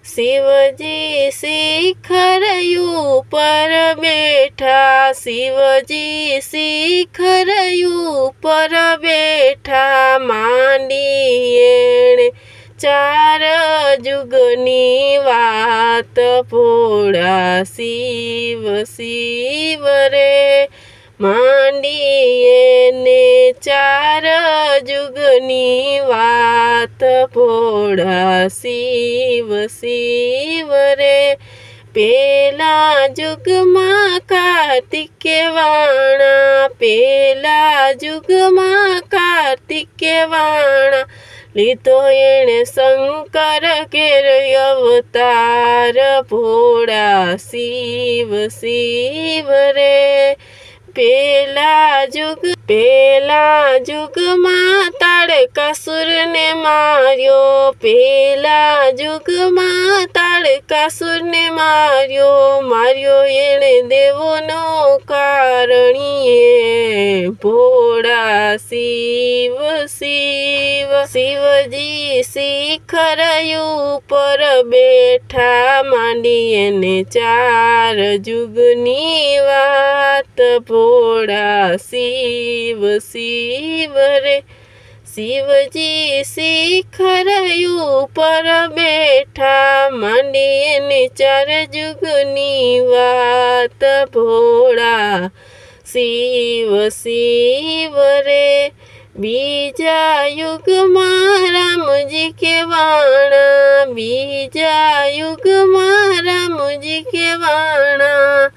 शिवजी शिखर ऊपर बैठा, शिवजी शिखर ऊपर बैठा। मांडी एणे चार जुगनी वात फोड़ा, शिव शिव रे। मांडी एने चार जुगनी वात फोड़ा, शिव शिव रे। पेला जुगमा कार्तिक वाणा, पेला जुगमा कार्तिक वाणा। लीधो एणे शंकर केर अवतार फोड़ा, शिव शिव रे। पेला जुग में ताड़कासुर ने मार्यो, पेला जुग में ताड़कासुर ने मार्यो एणे देवो नो कारणीए भोळा, शिव शिव। शिवजी शिखर ऊपर बैठा, मांडी एने चार जुगनी वात भोळा, शिव शिव रे। शिवजी शिखर ऊपर बैठा, मांडी एने चार जुगनी वात भोळा, शिव शिव रे। बीजा युग में राम जी के वाणा, बीजा युग में राम जी के वाणा।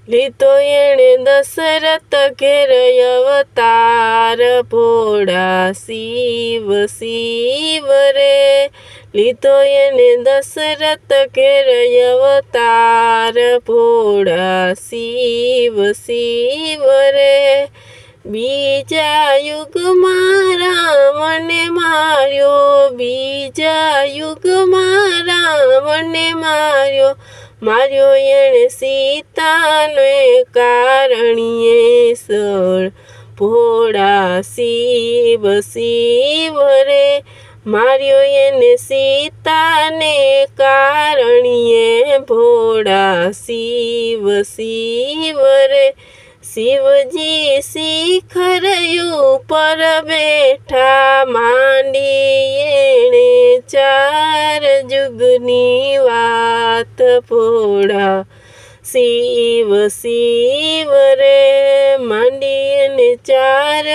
लीधो एणे दशरथ घेर अवतार भोळा, शिव शिव रे। लीधो एणे दशरथ घेर अवतार भोळा, शिव शिव रे। बीजा युग में रावण ने मार्यो, बीजा युग में रावण ने मार्यो एणे सीता ने कारणीए सळ भोळा, शिव शिव रे। मार्यो एने सीता ने कारणीए भोळा, शिव शिव रे। शिवजी शिखर ऊपर बैठा, मांडी एणे चार जुगनी वात फोड़ा, शिव शिव रे। मांडी एणे चार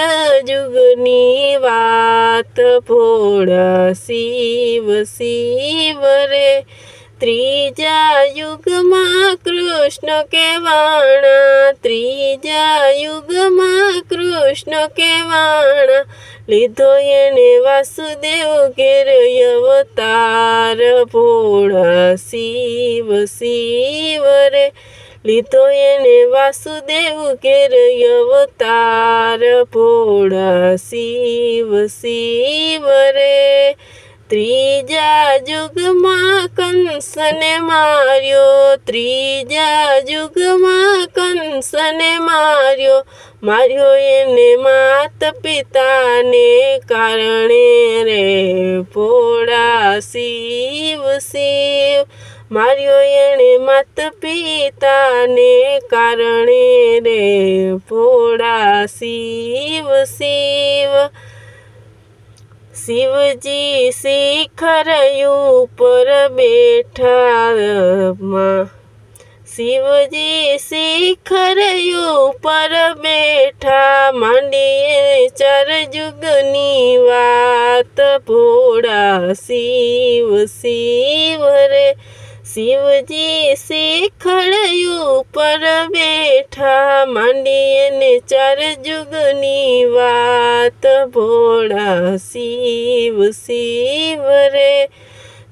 जुगनी वात फोड़ा, शिव शिव रे। त्रीजा युग में कृष्ण के वाणा, त्रीजा युग में कृष्ण के वाणा। लीधो एणे वासुदेव घेर अवतार भोळा, शिव शिव रे। लीधो एणे वासुदेव घेर अवतार भोळा, शिव शिव रे। त्रीजा युग में कंस ने मार्यो, त्रीजा युग में कंस ने मार्यो एने मात पिता ने कारणे रे भोळा, शिव शिव। मार्यो एने मात पिता ने कारणे रे भोळा, शिव शिव। शिवजी शिखर ऊपर बैठा, शिवजी शिखर ऊपर बैठा। मांडी चार जुगनी वात भोळा, शिव शिव रे। शिवजी शिखर ऊपर बैठा, मांडी ने चार जुगनी वात भोळा, शिव शिव रे।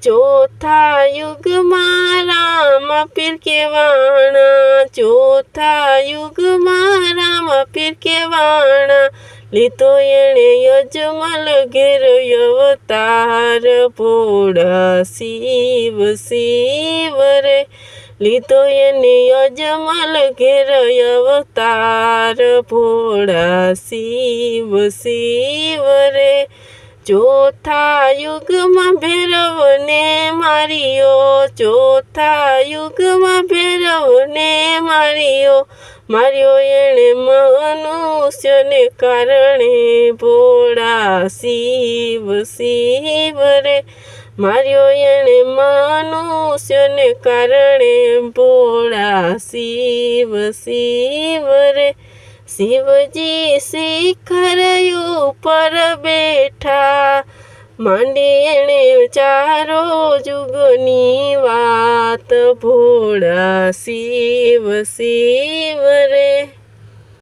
चौथा युग में राम पीर के वाणा, चौथा युग में राम पीर के वाणा। लीधो एणे यजमल घेर अवतार भोळा, शिव शिव रे। लीधो एणे यजमल घेर अवतार भोळा, शिव शिव रे। चौथा युग में भैरव ने मार्यो, માર્યો, ચોથા યુગમાં ભૈરવને માર્યો એણે મનુષ્યને કારણે ભોળા શિવ શિવ રે, માર્યો એણે મનુષ્યને કારણે ભોળા શિવ શિવ રે. શિવજી શિખર ઉપર બેઠા, માંડી એણે ચારો જુગની વાત, ભોળા શિવ શિવ રે.